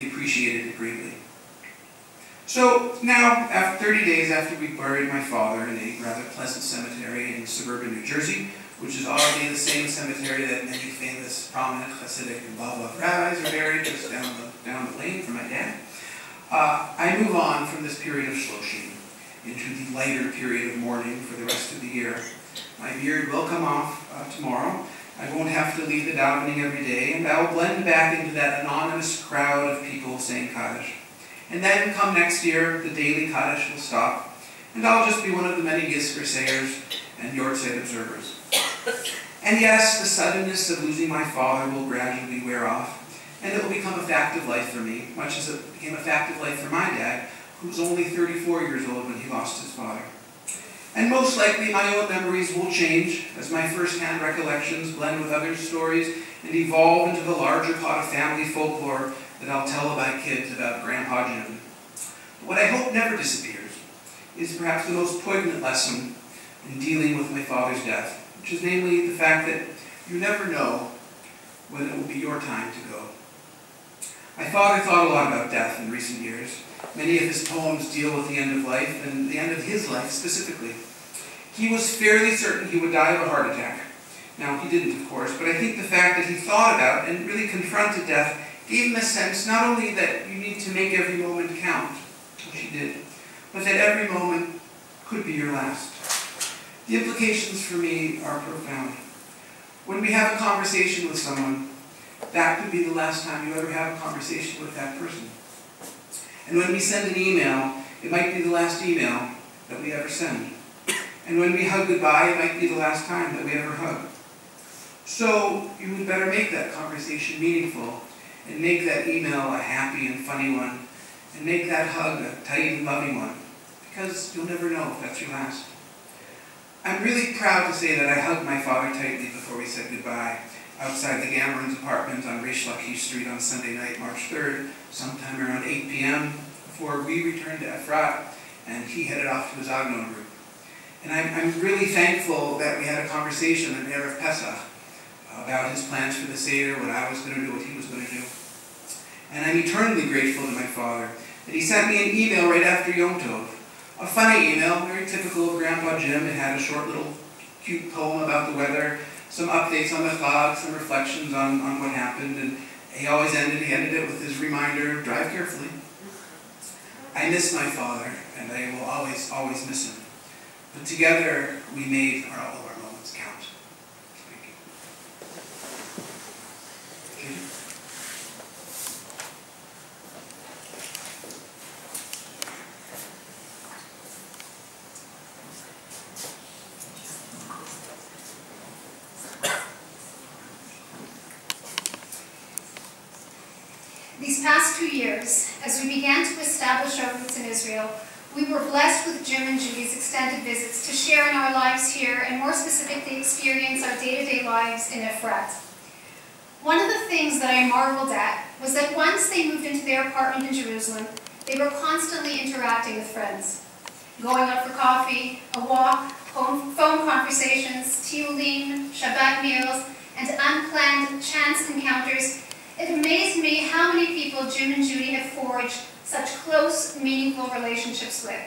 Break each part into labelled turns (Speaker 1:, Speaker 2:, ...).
Speaker 1: appreciated it greatly. So now, after 30 days after we buried my father in a rather pleasant cemetery in suburban New Jersey, which is oddly the same cemetery that many famous, prominent Hasidic and Bible rabbis are buried just down the lane from my dad, I move on from this period of Shloshim into the lighter period of mourning for the rest of the year. My beard will come off tomorrow. I won't have to leave the davening every day, and I will blend back into that anonymous crowd of people saying Kaddish. And then, come next year, the daily Kaddish will stop, and I'll just be one of the many Yizkor sayers and Yortzeit observers. And yes, the suddenness of losing my father will gradually wear off, and it will become a fact of life for me, much as it became a fact of life for my dad, who was only 34 years old when he lost his father. And most likely my own memories will change as my first-hand recollections blend with others' stories and evolve into the larger pot of family folklore that I'll tell my kids about Grandpa Jim. But what I hope never disappears is perhaps the most poignant lesson in dealing with my father's death, which is namely the fact that you never know when it will be your time to go. My father thought a lot about death in recent years. Many of his poems deal with the end of life, and the end of his life specifically. He was fairly certain he would die of a heart attack. Now, he didn't, of course, but I think the fact that he thought about and really confronted death gave him a sense not only that you need to make every moment count, which he did, but that every moment could be your last. The implications for me are profound. When we have a conversation with someone, that could be the last time you ever have a conversation with that person. And when we send an email, it might be the last email that we ever send. And when we hug goodbye, it might be the last time that we ever hug. So you would better make that conversation meaningful, and make that email a happy and funny one, and make that hug a tight and loving one, because you'll never know if that's your last. I'm really proud to say that I hugged my father tightly before we said goodbye, outside the Gammerons' apartment on Reish Lakish Street on Sunday night, March 3rd, sometime around 8 p.m., before we returned to Efrat, and he headed off to his Agnon group. And I'm really thankful that we had a conversation on Erev Pesach about his plans for the Seder, what I was going to do, what he was going to do. And I'm eternally grateful to my father that he sent me an email right after Yom Tov. A funny email, very typical of Grandpa Jim. It had a short little cute poem about the weather, some updates on the Chag, some reflections on what happened, and he ended it with his reminder, drive carefully. I miss my father, and I will always, always miss him. But together, we made all of our moments count. Thank you.
Speaker 2: These past 2 years, as we began to establish our roots in Israel, we were blessed with Jim and Judy's extended visits to share in our lives here and more specifically experience our day-to-day lives in Efrat. One of the things that I marveled at was that once they moved into their apartment in Jerusalem, they were constantly interacting with friends, going out for coffee, a walk, phone conversations, tiyulim, Shabbat meals, and unplanned chance encounters. It amazed me how many people Jim and Judy have forged such close, meaningful relationships with.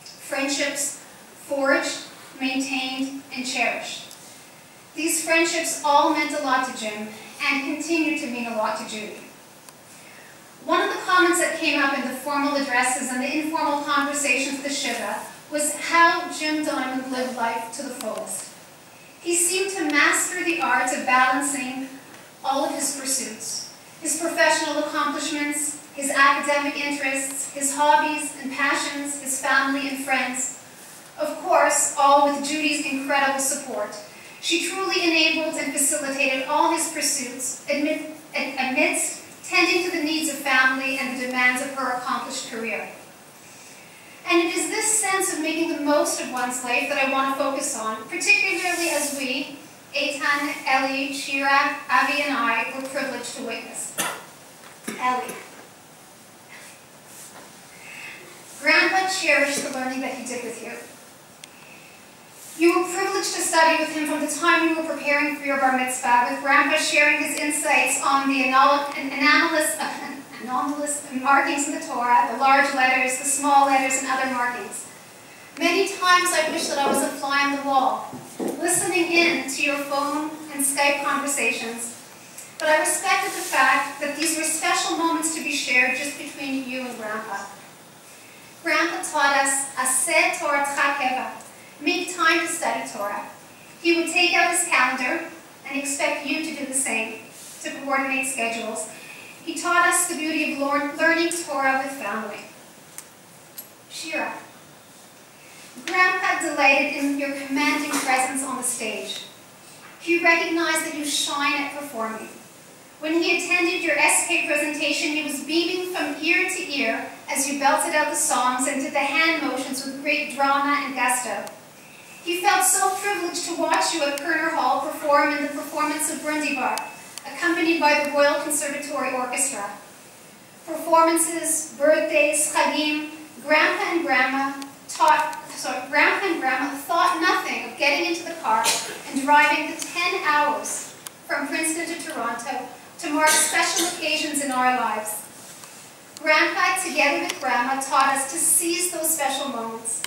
Speaker 2: Friendships forged, maintained, and cherished. These friendships all meant a lot to Jim and continue to mean a lot to Judy. One of the comments that came up in the formal addresses and the informal conversations at the Shiva was how Jim Diamond lived life to the fullest. He seemed to master the art of balancing all of his pursuits, his professional accomplishments, his academic interests, his hobbies and passions, his family and friends. Of course, all with Judy's incredible support. She truly enabled and facilitated all his pursuits amidst tending to the needs of family and the demands of her accomplished career. And it is this sense of making the most of one's life that I want to focus on, particularly as we, Eitan, Ellie, Shira, Avi, and I were privileged to witness. Ellie. Grandpa cherished the learning that he did with you. You were privileged to study with him from the time you were preparing for your bar mitzvah, with Grandpa sharing his insights on the anomalous and all the markings in the Torah, the large letters, the small letters, and other markings. Many times I wish that I was a fly on the wall, listening in to your phone and Skype conversations, but I respected the fact that these were special moments to be shared just between you and Grandpa. Grandpa taught us, Aseh Toratcha Keva, make time to study Torah. He would take out his calendar and expect you to do the same, to coordinate schedules. He taught us the beauty of learning Torah with family. Shira. Grandpa delighted in your commanding presence on the stage. He recognized that you shine at performing. When he attended your SK presentation, he was beaming from ear to ear as you belted out the songs and did the hand motions with great drama and gusto. He felt so privileged to watch you at Kerner Hall perform in the performance of Brundibar, accompanied by the Royal Conservatory Orchestra. Performances, birthdays, chagim, Grandpa and Grandma thought nothing of getting into the car and driving the 10 hours from Princeton to Toronto to mark special occasions in our lives. Grandpa, together with Grandma, taught us to seize those special moments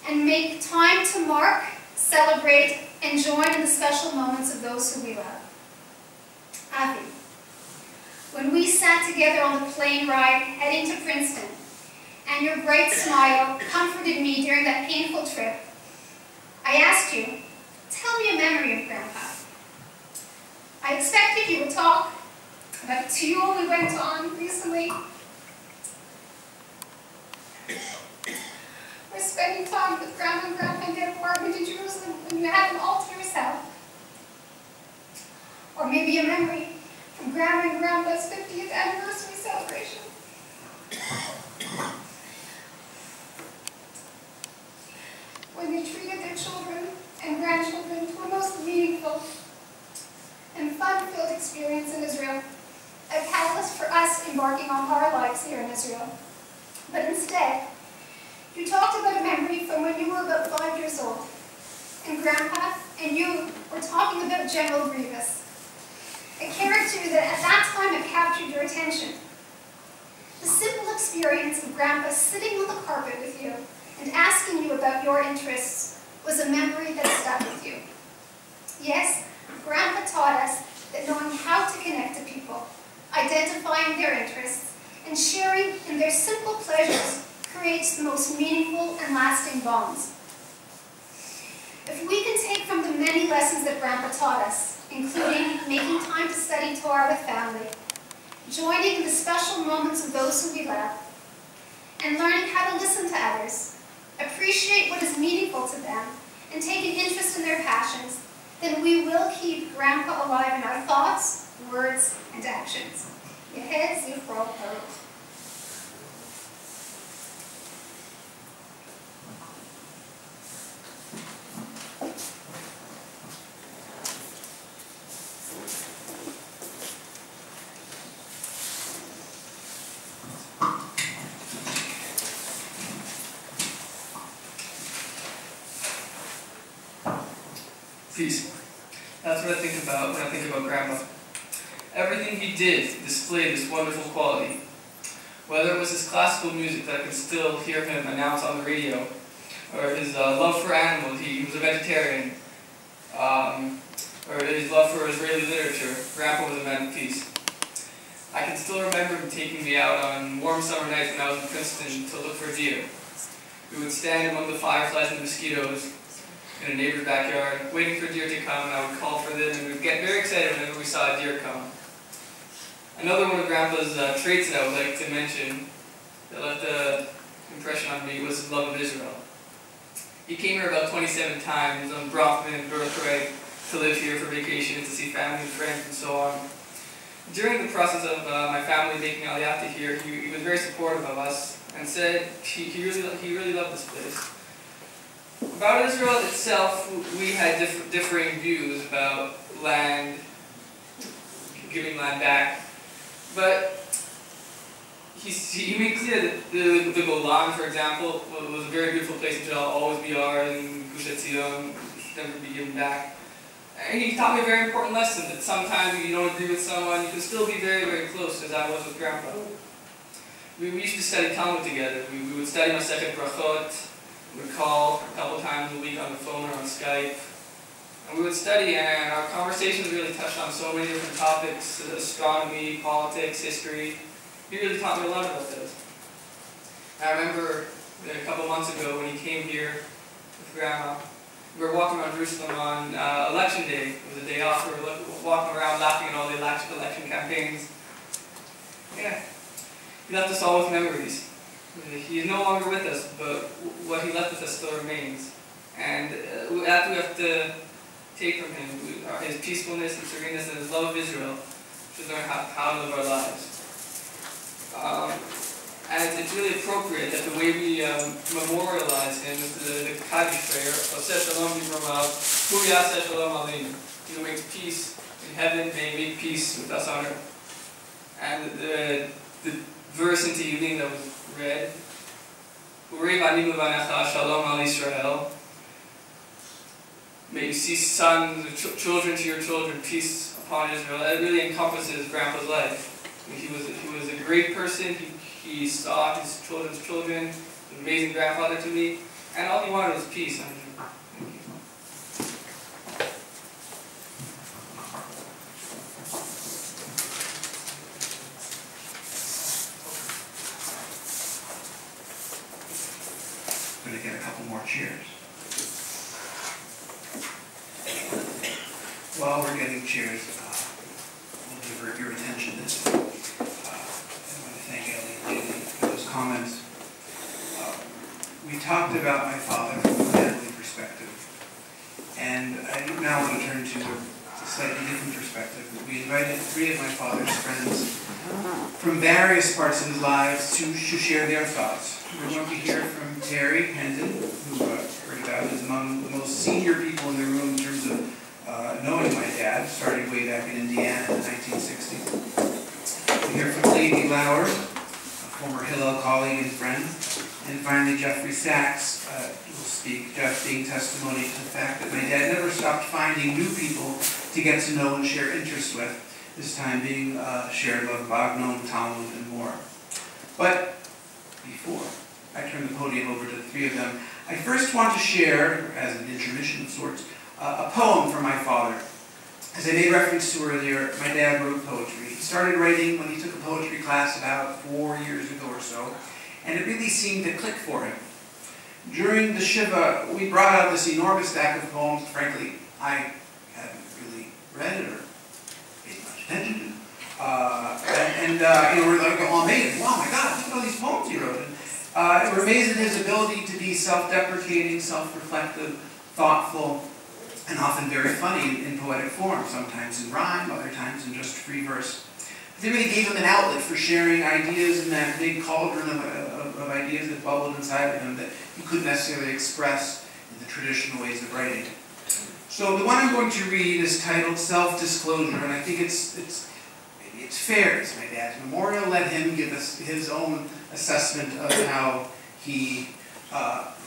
Speaker 2: and make time to mark, celebrate, and join in the special moments of those who we love. Avi, when we sat together on the plane ride heading to Princeton, and your bright smile comforted me during that painful trip, I asked you, tell me a memory of Grandpa. I expected you would talk about a tour we went on recently, or spending time with Grandma and Grandpa in their apartment in Jerusalem when you had them all to yourself. Or maybe a memory from Grandma and Grandpa's 50th anniversary celebration. When they treated their children and grandchildren to a most meaningful and fun-filled experience in Israel, a catalyst for us embarking on our lives here in Israel. But instead, you talked about a memory from when you were about 5 years old, and Grandpa and you were talking about General Grievous, a character that at that time had captured your attention. The simple experience of Grandpa sitting on the carpet with you and asking you about your interests was a memory that stuck with you. Yes, Grandpa taught us that knowing how to connect to people, identifying their interests, and sharing in their simple pleasures creates the most meaningful and lasting bonds. If we can take from the many lessons that Grandpa taught us, including making time to study Torah with family, joining in the special moments of those who we love, and learning how to listen to others, appreciate what is meaningful to them, and take an interest in their passions, then we will keep Grandpa alive in our thoughts, words, and actions. Yehed Zichro Baruch.
Speaker 3: Peace. That's what I think about when I think about Grandpa. Everything he did displayed this wonderful quality. Whether it was his classical music that I could still hear him announce on the radio, or his love for animals, he was a vegetarian, or his love for Israeli literature, Grandpa was a man of peace. I can still remember him taking me out on warm summer nights when I was in Princeton to look for deer. We would stand among the fireflies and mosquitoes in a neighbor's backyard, waiting for deer to come, and I would call for them, and we'd get very excited whenever we saw a deer come. Another one of Grandpa's traits that I would like to mention that left an impression on me was his love of Israel. He came here about 27 times on Bronfman birthright to live here for vacation, to see family and friends, and so on. During the process of my family making Aliyah here, he was very supportive of us and said he really loved this place. About Israel itself, we had differing views about land, giving land back, but he made clear that the Golan, for example, was a very beautiful place and should always be ours, and Gush Etzion should never be given back. And he taught me a very important lesson, that sometimes if you don't agree with someone, you can still be very, very close, as I was with Grandpa. We used to study Talmud together. We would study Masechet Brachot. We would call a couple times a week on the phone or on Skype. And we would study, and our conversations really touched on so many different topics: astronomy, politics, history. He really taught me a lot about those. I remember a couple months ago when he came here with Grandma, we were walking around Jerusalem on election day. It was a day off. We were walking around laughing at all the election campaigns. Yeah. He left us all with memories. He is no longer with us, but what he left with us still remains. And that we have to take from him, his peacefulness and sereneness and his love of Israel, to learn how to live our lives. And it's really appropriate that the way we memorialize him is the Kaddish prayer, Oseh Shalom Yivromav, Hu Yaseh Shalom Aleinu. He who makes peace in heaven may make peace with us on earth. And the verse in Tehillim that was read, Urei Banim Levanecha Shalom Al Yisrael. May you see sons, children to your children, peace upon Israel. That really encompasses Grandpa's life. He was a great person. He saw his children's children, an amazing grandfather to me, and all he wanted was peace. Thank you.
Speaker 1: I'm going to get a couple more cheers. While we're getting cheers, we'll divert your attention this way. I want to thank Ellie and Judy for those comments. We talked about my father from a family perspective, and I now want to turn to a slightly different perspective. We invited 3 of my father's friends from various parts of his lives to share their thoughts. We're going to hear from Terry Hendon, who heard about is among the most senior people in the room in terms of knowing my dad, starting way back in Indiana in the 1960s. We'll hear from Lady Lauer, a former Hillel colleague and friend. And finally, Jeffrey Sachs will speak, Jeff being testimony to the fact that my dad never stopped finding new people to get to know and share interests with, this time being shared love of Agnon, Talmud, and more. But before I turn the podium over to the 3 of them, I first want to share, as an intermission of sorts, a poem from my father. As I made reference to earlier, my dad wrote poetry. He started writing when he took a poetry class about 4 years ago or so, and it really seemed to click for him. During the Shiva, we brought out this enormous stack of poems. Frankly, I hadn't really read it or paid much attention to. We're like all amazed. Wow, my God, look at all these poems he wrote. And we're amazed at his ability to be self-deprecating, self-reflective, thoughtful, and often very funny in poetic form, sometimes in rhyme, other times in just free verse. They really gave him an outlet for sharing ideas in that big cauldron of ideas that bubbled inside of him that he couldn't necessarily express in the traditional ways of writing. So the one I'm going to read is titled Self-Disclosure, and I think it's fair. It's my dad's memorial. Let him give us his own assessment of how he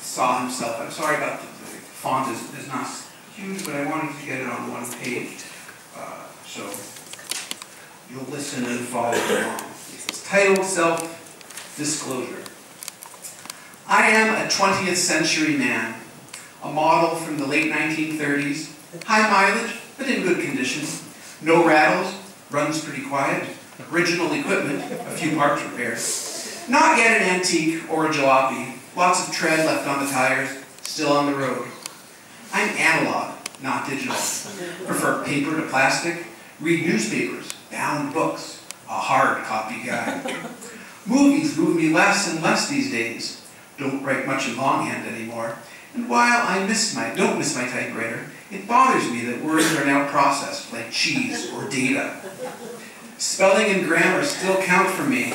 Speaker 1: saw himself. I'm sorry about the font is not huge, but I wanted to get it on one page. So you'll listen and follow along. It's titled Self-Disclosure. I am a 20th century man, a model from the late 1930s, high mileage, but in good condition, no rattles, runs pretty quiet, original equipment, a few parts repaired. Not yet an antique or a jalopy, lots of tread left on the tires, still on the road. I'm analog, not digital. Prefer paper to plastic, read newspapers, bound books, a hard copy guy. Movies move me less and less these days. Don't write much in longhand anymore. And while I don't miss my typewriter, it bothers me that words are now processed like cheese or data. Spelling and grammar still count for me.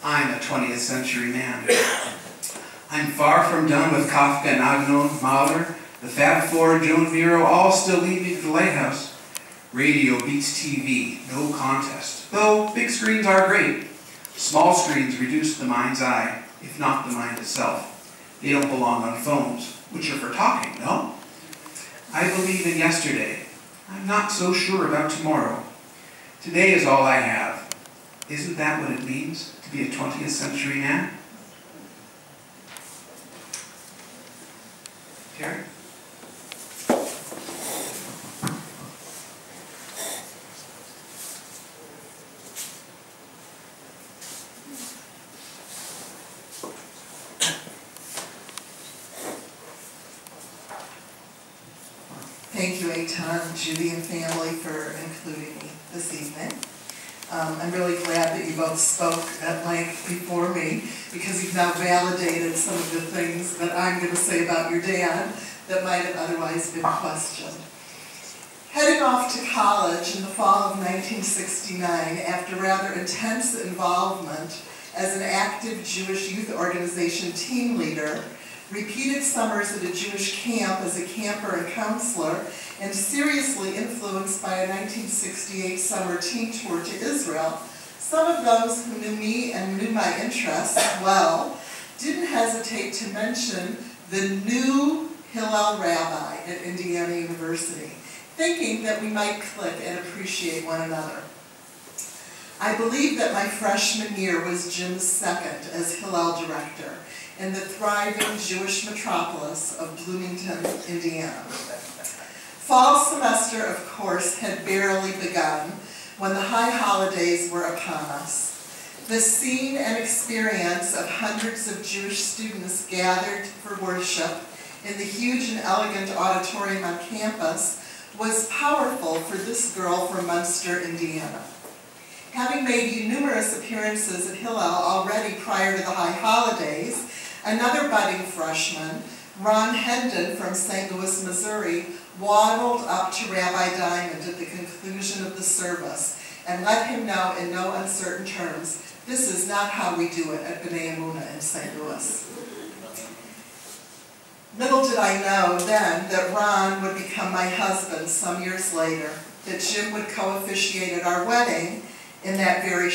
Speaker 1: I'm a 20th century man. I'm far from done with Kafka and Agnon, Mahler, the Fab Four, Joan Miro, all still lead me to the lighthouse. Radio beats TV, no contest. Though big screens are great, small screens reduce the mind's eye, if not the mind itself. They don't belong on phones, which are for talking, no? I believe in yesterday, I'm not so sure about tomorrow. Today is all I have. Isn't that what it means to be a 20th century man? Terry?
Speaker 4: Thank you, Eitan, Judy, and family for including me this evening. I'm really glad that you both spoke at length before me, because you've now validated some of the things that I'm going to say about your dad that might have otherwise been questioned. Heading off to college in the fall of 1969, after rather intense involvement as an active Jewish youth organization team leader, repeated summers at a Jewish camp as a camper and counselor, and seriously influenced by a 1968 summer teen tour to Israel, some of those who knew me and knew my interests well didn't hesitate to mention the new Hillel Rabbi at Indiana University, thinking that we might click and appreciate one another. I believe that my freshman year was Jim's second as Hillel director in the thriving Jewish metropolis of Bloomington, Indiana. Fall semester, of course, had barely begun when the high holidays were upon us. The scene and experience of hundreds of Jewish students gathered for worship in the huge and elegant auditorium on campus was powerful for this girl from Munster, Indiana. Having made numerous appearances at Hillel already prior to the high holidays, another budding freshman, Ron Hendon from St. Louis, Missouri, waddled up to Rabbi Diamond at the conclusion of the service and let him know in no uncertain terms, this is not how we do it at B'nai Emunah in St. Louis. Little did I know then that Ron would become my husband some years later, that Jim would co-officiate at our wedding in that very